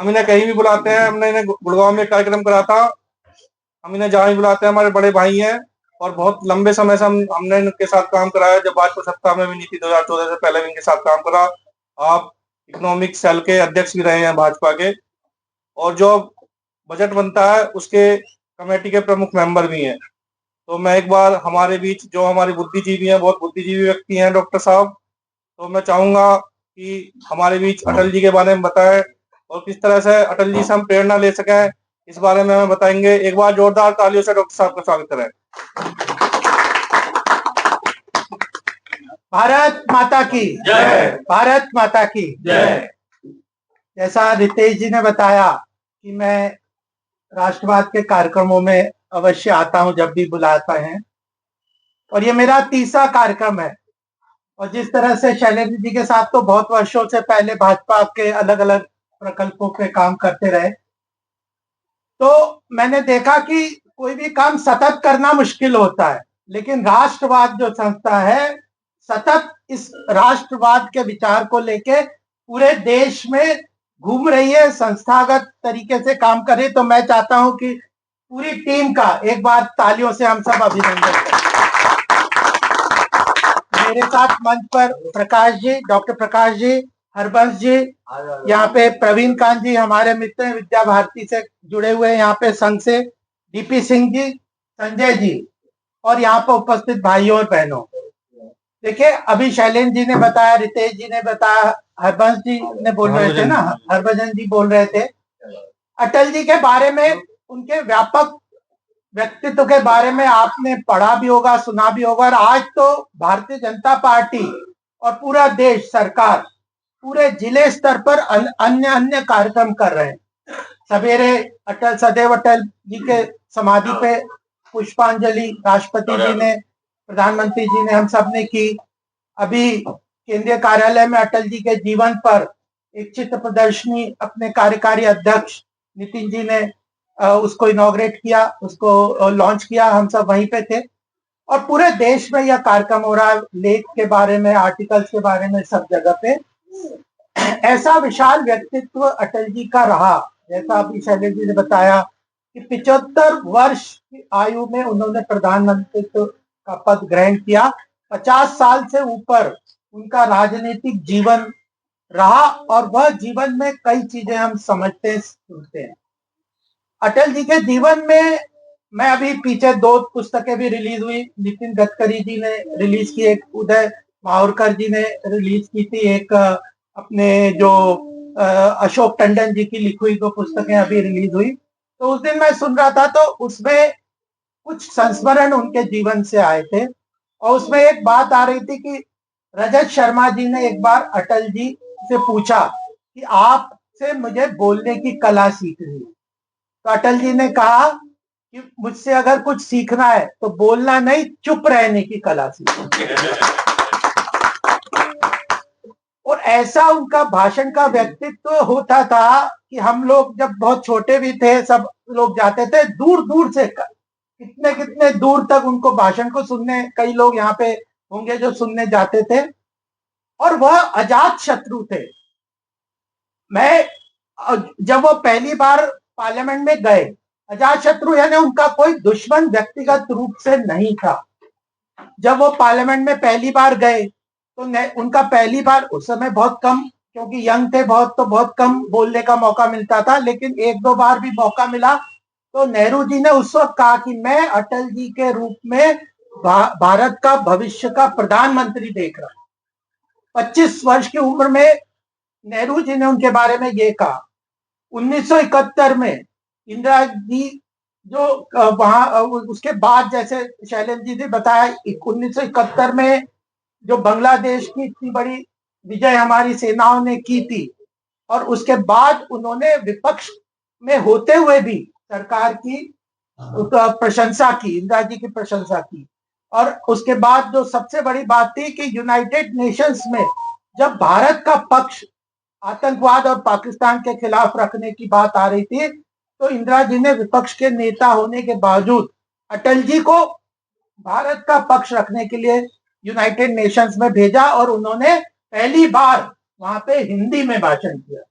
हम इन्हें कहीं भी बुलाते हैं। हमने इन्हें गुड़गांव में कार्यक्रम करा था। हम इन्हें जहाँ भी बुलाते हैं, हमारे बड़े भाई हैं और बहुत लंबे समय से हमने इनके साथ काम कराया। जब भाजपा सत्ता में भी नहीं थी 2014 से पहले भी इनके साथ काम करा। आप इकोनॉमिक सेल के अध्यक्ष भी रहे हैं भाजपा के, और जो बजट बनता है उसके कमेटी के प्रमुख मेंबर भी हैं। तो मैं एक बार हमारे बीच जो हमारे बुद्धिजीवी हैं, बहुत बुद्धिजीवी व्यक्ति हैं डॉक्टर साहब, तो मैं चाहूंगा कि हमारे बीच अटल जी के बारे में बताएं और किस तरह से अटल जी से हम प्रेरणा ले सकें, इस बारे में हमें बताएंगे। एक बार जोरदार तालियों से डॉक्टर साहब का स्वागत करें। भारत माता की जय। भारत माता की जय। जैसा रितेश जी ने बताया कि मैं राष्ट्रवाद के कार्यक्रमों में अवश्य आता हूं जब भी बुलाता है, और ये मेरा तीसरा कार्यक्रम है। और जिस तरह से शैलेंद्र जी के साथ तो बहुत वर्षों से पहले भाजपा के अलग अलग प्रकल्पों पे काम करते रहे, तो मैंने देखा कि कोई भी काम सतत करना मुश्किल होता है, लेकिन राष्ट्रवाद जो संस्था है सतत इस राष्ट्रवाद के विचार को लेके पूरे देश में घूम रही है, संस्थागत तरीके से काम कर रही है। तो मैं चाहता हूं कि पूरी टीम का एक बार तालियों से हम सब अभिनंदन करें। मेरे साथ मंच पर प्रकाश जी, डॉक्टर प्रकाश जी, हरबंश जी, यहाँ पे प्रवीण कांत जी हमारे मित्र हैं, विद्या भारती से जुड़े हुए हैं यहाँ पे संघ से, डीपी सिंह जी, संजय जी, और यहाँ पे उपस्थित भाइयों और बहनों। देखिए, अभी शैलेंद्र जी ने बताया, रितेश जी ने बताया, हरबंश जी ने बोल रहे थे ना, हरभजन जी बोल रहे थे अटल जी के बारे में, उनके व्यापक व्यक्तित्व के बारे में आपने पढ़ा भी होगा, सुना भी होगा। और आज तो भारतीय जनता पार्टी और पूरा देश, सरकार पूरे जिले स्तर पर अन्य अन्य कार्यक्रम कर रहे हैं। सवेरे अटल, सदैव अटल जी के समाधि पे पुष्पांजलि राष्ट्रपति जी ने, प्रधानमंत्री जी ने, हम सब ने की। अभी केंद्रीय कार्यालय में अटल जी के जीवन पर एक चित्र प्रदर्शनी अपने कार्यकारी अध्यक्ष नितिन जी ने उसको इनॉग्रेट किया, उसको लॉन्च किया, हम सब वहीं पे थे। और पूरे देश में यह कार्यक्रम हो रहा है, लेख के बारे में, आर्टिकल्स के बारे में, सब जगह पे। ऐसा विशाल व्यक्तित्व अटल जी का रहा, जैसा अभी शैलेंद्र जी ने बताया कि 75 वर्ष की आयु में उन्होंने प्रधानमंत्रित्व का पद ग्रहण किया। 50 साल से ऊपर उनका राजनीतिक जीवन रहा, और वह जीवन में कई चीजें हम समझते सुनते हैं। अटल जी के जीवन में मैं अभी पीछे 2 पुस्तकें भी रिलीज हुई, नितिन गडकरी जी ने रिलीज की, एक उदय मावरकर जी ने रिलीज की थी, एक अपने जो अशोक टंडन जी की लिखी हुई 2 पुस्तकें अभी रिलीज हुई। तो उस दिन मैं सुन रहा था, तो उसमें कुछ संस्मरण उनके जीवन से आए थे, और उसमें एक बात आ रही थी कि रजत शर्मा जी ने एक बार अटल जी से पूछा कि आपसे मुझे बोलने की कला सीखनी है। तो अटल जी ने कहा कि मुझसे अगर कुछ सीखना है तो बोलना नहीं, चुप रहने की कला सीखना। और ऐसा उनका भाषण का व्यक्तित्व होता था कि हम लोग जब बहुत छोटे भी थे, सब लोग जाते थे दूर दूर से, कितने कितने दूर तक उनको भाषण को सुनने, कई लोग यहाँ पे होंगे जो सुनने जाते थे। और वह अजात शत्रु थे। मैं जब वो पहली बार पार्लियामेंट में गए, अजात शत्रु यानी उनका कोई दुश्मन व्यक्तिगत रूप से नहीं था। जब वो पार्लियामेंट में पहली बार गए तो उनका पहली बार, उस समय बहुत कम, क्योंकि यंग थे बहुत, तो बहुत कम बोलने का मौका मिलता था, लेकिन 1-2 बार भी मौका मिला तो नेहरू जी ने उस वक्त कहा कि मैं अटल जी के रूप में भारत का भविष्य का प्रधानमंत्री देख रहा हूं। 25 वर्ष की उम्र में नेहरू जी ने उनके बारे में ये कहा। 1971 में इंदिरा जी जो वहां, उसके बाद जैसे शैलेंद्र जी ने बताया, 1971 में जो बांग्लादेश की इतनी बड़ी विजय हमारी सेनाओं ने की थी, और उसके बाद उन्होंने विपक्ष में होते हुए भी सरकार की प्रशंसा की, इंदिरा जी की प्रशंसा की। और उसके बाद जो सबसे बड़ी बात थी कि यूनाइटेड नेशंस में जब भारत का पक्ष आतंकवाद और पाकिस्तान के खिलाफ रखने की बात आ रही थी, तो इंदिरा जी ने विपक्ष के नेता होने के बावजूद अटल जी को भारत का पक्ष रखने के लिए यूनाइटेड नेशंस में भेजा, और उन्होंने पहली बार वहां पे हिंदी में भाषण किया।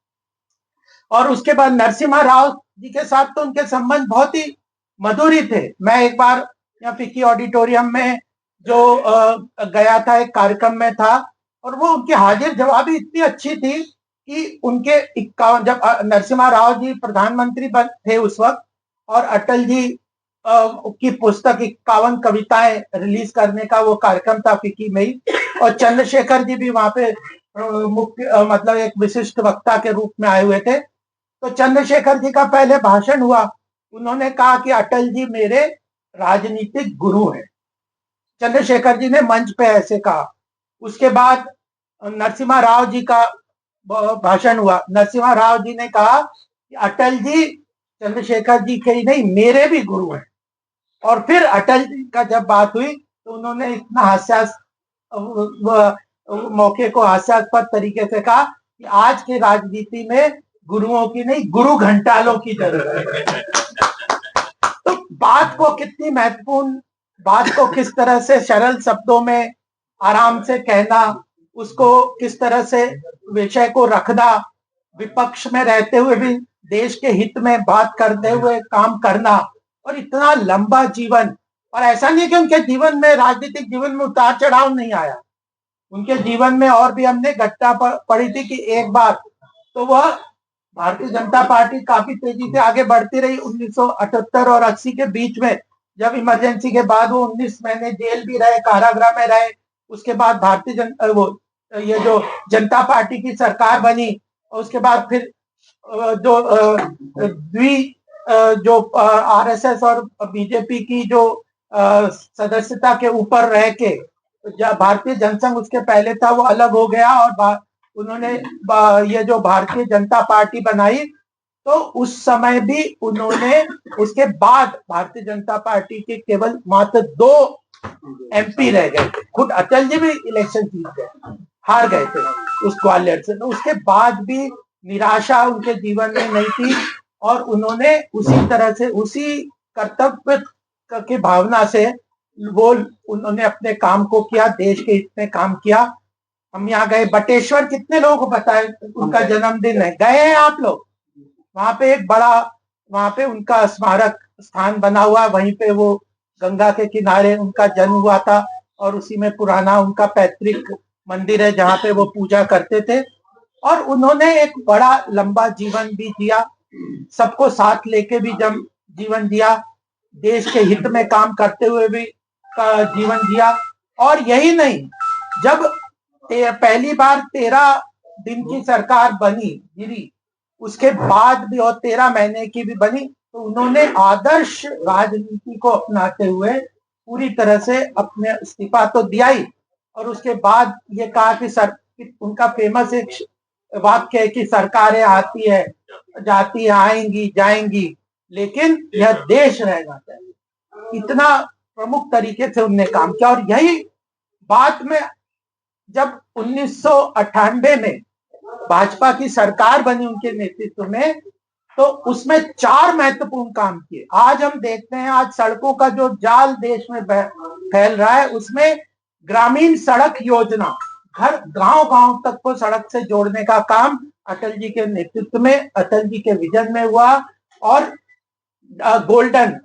और उसके बाद नरसिम्हा राव जी के साथ तो उनके संबंध बहुत ही मधुर ही थे। मैं एक बार यहाँ फिक्की ऑडिटोरियम में जो गया था, एक कार्यक्रम में था, और वो उनकी हाजिर जवाबी इतनी अच्छी थी कि उनके 51 जब नरसिम्हा राव जी प्रधानमंत्री थे उस वक्त, और अटल जी की पुस्तक 51 कविताएं रिलीज करने का वो कार्यक्रम था फिक्की में ही, और चंद्रशेखर जी भी वहां पे मुख्य मतलब एक विशिष्ट वक्ता के रूप में आए हुए थे। तो चंद्रशेखर जी का पहले भाषण हुआ, उन्होंने कहा कि अटल जी मेरे राजनीतिक गुरु हैं। चंद्रशेखर जी ने मंच पे ऐसे कहा। उसके बाद नरसिम्हा राव जी का भाषण हुआ, नरसिम्हा राव जी ने कहा कि अटल जी चंद्रशेखर जी के ही नहीं मेरे भी गुरु हैं। और फिर अटल जी का जब बात हुई तो उन्होंने इतना मौके को हास्यास्पद तरीके से कहा कि आज की राजनीति में गुरुओं की नहीं, गुरु घंटालों की जरूरत है। तो बात को कितनी महत्वपूर्ण, बात को किस तरह से सरल शब्दों में आराम से कहना, उसको किस तरह से विषय को रखना, विपक्ष में रहते हुए भी देश के हित में बात करते हुए काम करना, और इतना लंबा जीवन। और ऐसा नहीं कि उनके जीवन में, राजनीतिक जीवन में उतार चढ़ाव नहीं आया, उनके जीवन में और भी हमने घटना पढ़ी थी कि एक बार तो वह भारतीय जनता पार्टी काफी तेजी से आगे बढ़ती रही 1978 और 80 के बीच में, जब इमरजेंसी के बाद वो 19 महीने जेल भी रहे, कारागृह में रहे। उसके बाद ये जो जनता पार्टी की सरकार बनी, और उसके बाद फिर जो आरएसएस और बीजेपी की जो सदस्यता के ऊपर रह के भारतीय जनसंघ उसके पहले था, वो अलग हो गया, और उन्होंने ये जो भारतीय जनता पार्टी बनाई। तो उस समय भी उन्होंने, उसके बाद भारतीय जनता पार्टी के केवल मात्र 2 एमपी रह गए थे। खुद अटल जी भी इलेक्शन जीत गए, हार गए थे उस ग्वालियर से। तो उसके बाद भी निराशा उनके जीवन में नहीं थी, और उन्होंने उसी तरह से, उसी कर्तव्य की भावना से वो उन्होंने अपने काम को किया, देश के हित में काम किया। हम यहाँ गए बटेश्वर, कितने लोगों को पता है उनका जन्मदिन है? गए हैं आप लोग? वहां पे एक बड़ा, वहां पे उनका स्मारक स्थान बना हुआ, वहीं पे वो गंगा के किनारे उनका जन्म हुआ था, और उसी में पुराना उनका पैतृक मंदिर है जहाँ पे वो पूजा करते थे। और उन्होंने एक बड़ा लंबा जीवन भी जिया, सबको साथ लेके भी जब जीवन जिया, देश के हित में काम करते हुए भी जीवन जिया। और यही नहीं, जब पहली बार 13 दिन की सरकार बनी, गिरी, उसके बाद भी और 13 महीने की भी बनी, तो उन्होंने आदर्श राजनीति को अपनाते हुए पूरी तरह से अपने इस्तीफा तो दिया ही, और उसके बाद ये कहा कि उनका फेमस एक वाक्य है कि सरकारें आती है जाती है, आएंगी जाएंगी, लेकिन यह देश रहना चाहिए। इतना प्रमुख तरीके से उनने काम किया। और यही बात में जब 1998 में भाजपा की सरकार बनी उनके नेतृत्व में, तो उसमें 4 महत्वपूर्ण काम किए। आज हम देखते हैं, आज सड़कों का जो जाल देश में फैल रहा है, उसमें ग्रामीण सड़क योजना, हर गांव तक को सड़क से जोड़ने का काम अटल जी के नेतृत्व में, अटल जी के विजन में हुआ। और गोल्डन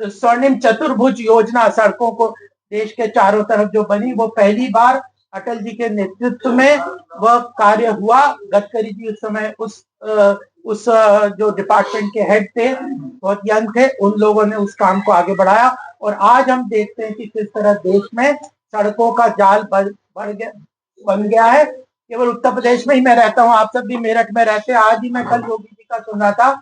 स्वर्णिम चतुर्भुज योजना सड़कों को देश के चारों तरफ जो बनी, वो पहली बार अटल जी के नेतृत्व में वह कार्य हुआ। गडकरी जी उस समय उस जो डिपार्टमेंट के हेड थे, बहुत यंग थे, उन लोगों ने उस काम को आगे बढ़ाया। और आज हम देखते हैं कि किस तरह देश में सड़कों का जाल बन गया है। केवल उत्तर प्रदेश में ही मैं रहता हूँ, आप सब भी मेरठ में रहते हैं। आज ही मैं कल योगी जी का सुन रहा था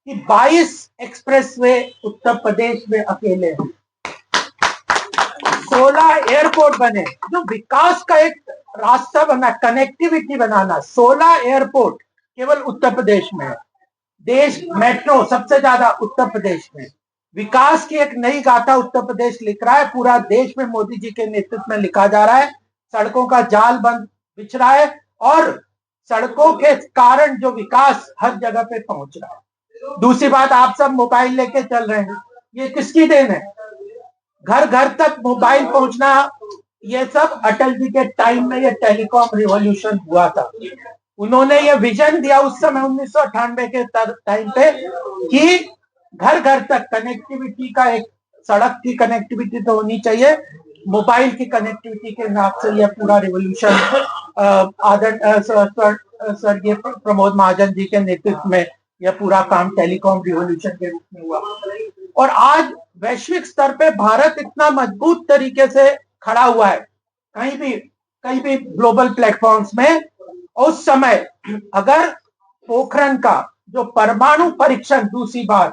कि 22 एक्सप्रेसवे उत्तर प्रदेश में अकेले हैं, 16 एयरपोर्ट बने, जो विकास का एक रास्ता बना, कनेक्टिविटी बनाना। 16 एयरपोर्ट केवल उत्तर प्रदेश में है। देश मेट्रो सबसे ज्यादा उत्तर प्रदेश में। विकास की एक नई गाथा उत्तर प्रदेश लिख रहा है, पूरा देश में मोदी जी के नेतृत्व में लिखा जा रहा है। सड़कों का जाल बिछ रहा है, और सड़कों के कारण जो विकास हर जगह पे पहुंच रहा है। दूसरी बात, आप सब मोबाइल लेके चल रहे हैं, ये किसकी देन है? घर घर तक मोबाइल पहुंचना, ये सब अटल जी के टाइम में ये टेलीकॉम रिवॉल्यूशन हुआ था। उन्होंने ये विजन दिया उस समय 1998 के टाइम पे कि घर घर तक कनेक्टिविटी का एक, सड़क की कनेक्टिविटी तो होनी चाहिए, मोबाइल की कनेक्टिविटी के नाम से यह पूरा रिवोल्यूशन स्वर्गीय प्रमोद महाजन जी के नेतृत्व में यह पूरा काम टेलीकॉम रिवोल्यूशन के रूप में हुआ। और आज वैश्विक स्तर पे भारत इतना मजबूत तरीके से खड़ा हुआ है कहीं भी ग्लोबल प्लेटफॉर्म्स में। उस समय अगर पोखरण का जो परमाणु परीक्षण दूसरी बार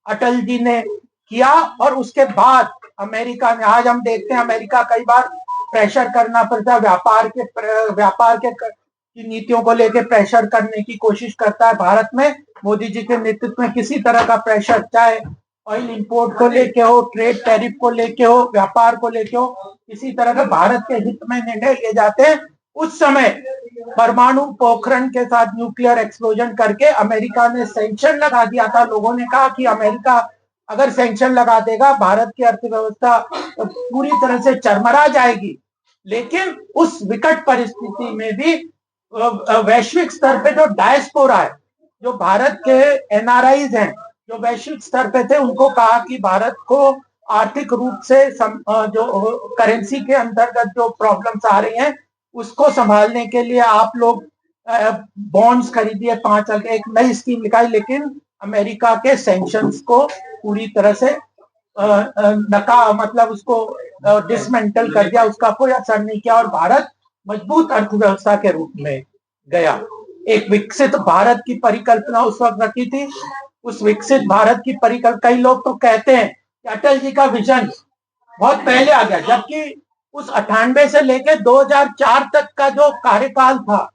अटल जी ने किया और उसके बाद अमेरिका ने, आज हम देखते हैं अमेरिका कई बार प्रेशर करना पड़ता है, व्यापार के की नीतियों को लेकर प्रेशर करने की कोशिश करता है। भारत में मोदी जी के नेतृत्व में किसी तरह का प्रेशर, चाहे ऑयल इंपोर्ट को लेके हो, ट्रेड टैरिफ को लेके हो, व्यापार को लेके हो, किसी तरह का भारत के हित में निर्णय लिए जाते हैं। उस समय परमाणु पोखरण के साथ न्यूक्लियर एक्सप्लोजन करके अमेरिका ने सैंक्शन लगा दिया था। लोगों ने कहा कि अमेरिका अगर सैंक्शन लगा देगा भारत की अर्थव्यवस्था पूरी तरह से चरमरा जाएगी। लेकिन उस विकट परिस्थिति में भी वैश्विक स्तर पे जो डायस्पोरा है, जो भारत के एनआरआईज हैं, जो वैश्विक स्तर पे थे, उनको कहा कि भारत को आर्थिक रूप से जो करेंसी के अंतर्गत जो प्रॉब्लम्स आ रही हैं उसको संभालने के लिए आप लोग बॉन्ड्स खरीदिए 5 साल के, एक नई स्कीम निकाली। लेकिन अमेरिका के सैंक्शंस को पूरी तरह से मतलब उसको डिसमेंटल कर दिया, उसका कोई असर नहीं किया और भारत मजबूत अर्थव्यवस्था के रूप में गया। एक विकसित भारत की परिकल्पना उस वक्त रखी थी। उस विकसित भारत की परिकल्पना, कई लोग तो कहते हैं कि अटल जी का विजन बहुत पहले आ गया, जबकि उस 98 से लेकर 2004 तक का जो कार्यकाल था,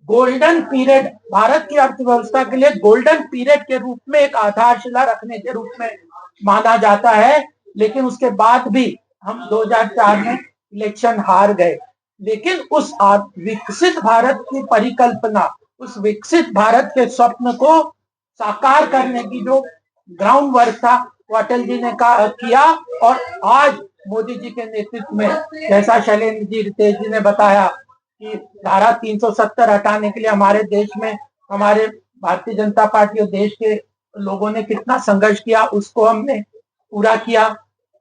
गोल्डन पीरियड भारत की अर्थव्यवस्था के लिए गोल्डन पीरियड के रूप में, एक आधारशिला रखने के रूप में माना जाता है। लेकिन उसके बाद भी हम 2004 में इलेक्शन हार गए। लेकिन उस विकसित भारत की परिकल्पना, उस विकसित भारत के स्वप्न को साकार करने की जो ग्राउंड वर्क था वो अटल जी ने किया। और आज मोदी जी के नेतृत्व में, जैसा शैलेंद्र जी रितेश जी ने बताया कि धारा 370 हटाने के लिए हमारे देश में, हमारे भारतीय जनता पार्टी और देश के लोगों ने कितना संघर्ष किया, उसको हमने पूरा किया।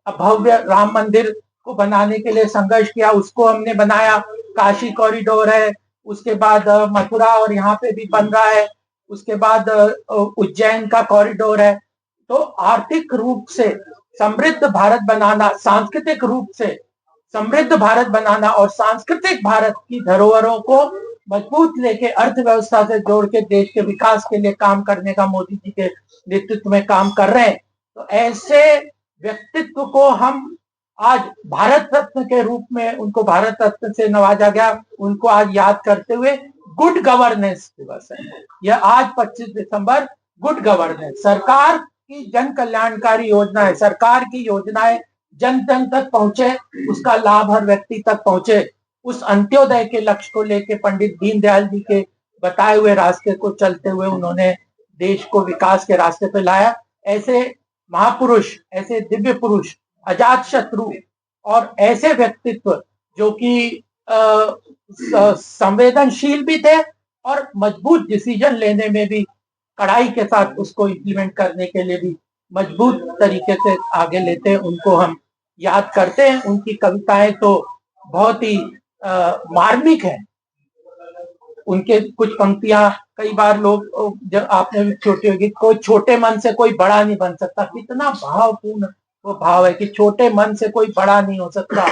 भव्य राम मंदिर को बनाने के लिए संघर्ष किया, उसको हमने बनाया। काशी कॉरिडोर है, उसके बाद मथुरा और यहाँ पे भी बन रहा है, उसके बाद उज्जैन का कॉरिडोर है। तो आर्थिक रूप से समृद्ध भारत बनाना, सांस्कृतिक रूप से समृद्ध भारत बनाना और सांस्कृतिक भारत की धरोहरों को मजबूत लेके अर्थव्यवस्था से जोड़ के देश के विकास के लिए काम करने का मोदी जी के नेतृत्व में काम कर रहे हैं। तो ऐसे व्यक्तित्व को हम आज भारत रत्न के रूप में, उनको भारत रत्न से नवाजा गया, उनको आज याद करते हुए गुड गवर्नेंस दिवस है। यह आज 25 दिसंबर गुड गवर्नेंस, सरकार की जन कल्याणकारी योजना है। सरकार की योजनाएं जन जन तक पहुंचे, उसका लाभ हर व्यक्ति तक पहुंचे, उस अंत्योदय के लक्ष्य को लेकर पंडित दीनदयाल जी के बताए हुए रास्ते को चलते हुए उन्होंने देश को विकास के रास्ते पे लाया। ऐसे महापुरुष, ऐसे दिव्य पुरुष, अजात शत्रु और ऐसे व्यक्तित्व जो कि संवेदनशील भी थे और मजबूत डिसीजन लेने में भी कड़ाई के साथ उसको इम्प्लीमेंट करने के लिए भी मजबूत तरीके से आगे लेते हैं, उनको हम याद करते हैं। उनकी कविताएं तो बहुत ही मार्मिक है। उनके कुछ पंक्तियां कई बार लोग, जब आपने भी छोटी होगी, कोई छोटे मन से कोई बड़ा नहीं बन सकता, कितना भावपूर्ण वो भाव है कि छोटे मन से कोई बड़ा नहीं हो सकता।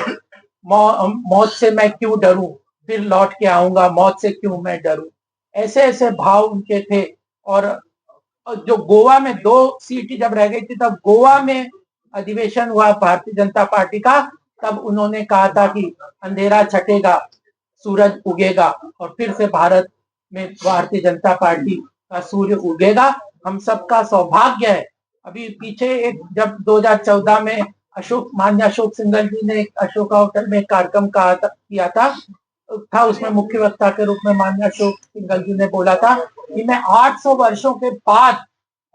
मौत से मैं क्यों डरूं, फिर लौट के आऊंगा, मौत से क्यों मैं डरूं, ऐसे ऐसे भाव उनके थे। और जो गोवा में 2 सीट जब रह गई थी, तब गोवा में अधिवेशन हुआ भारतीय जनता पार्टी का, तब उन्होंने कहा था कि अंधेरा छटेगा, सूरज उगेगा और फिर से भारत में भारतीय जनता पार्टी का सूर्य उगेगा। हम सबका सौभाग्य है। अभी पीछे एक, जब 2014 में माननीय अशोक सिंघल जी ने अशोका होटल में एक कार्यक्रम किया था, उसमें मुख्य वक्ता के रूप में माननीय अशोक सिंघल जी ने बोला था कि मैं 800 वर्षों के बाद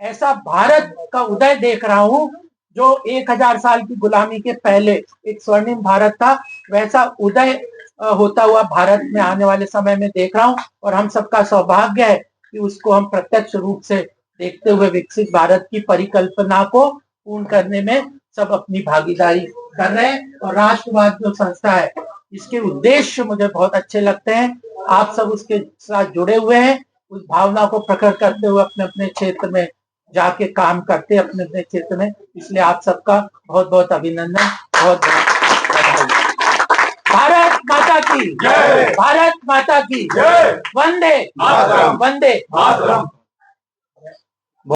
ऐसा भारत का उदय देख रहा हूं जो 1000 साल की गुलामी के पहले एक स्वर्णिम भारत था, वैसा उदय होता हुआ भारत में आने वाले समय में देख रहा हूँ, और हम सबका सौभाग्य है कि उसको हम प्रत्यक्ष रूप से देखते हुए विकसित भारत की परिकल्पना को पूर्ण करने में सब अपनी भागीदारी कर रहे हैं। और राष्ट्रवाद जो संस्था है, इसके उद्देश्य मुझे बहुत अच्छे लगते हैं। आप सब उसके साथ जुड़े हुए हैं, उस भावना को प्रकट करते हुए अपने अपने क्षेत्र में जाके काम करते हैं, अपने अपने क्षेत्र में। इसलिए आप सबका बहुत बहुत अभिनंदन, बहुत बहुत बधाई। भारत माता की जय, भारत माता की जय, वंदे मातरम, वंदे मातरम।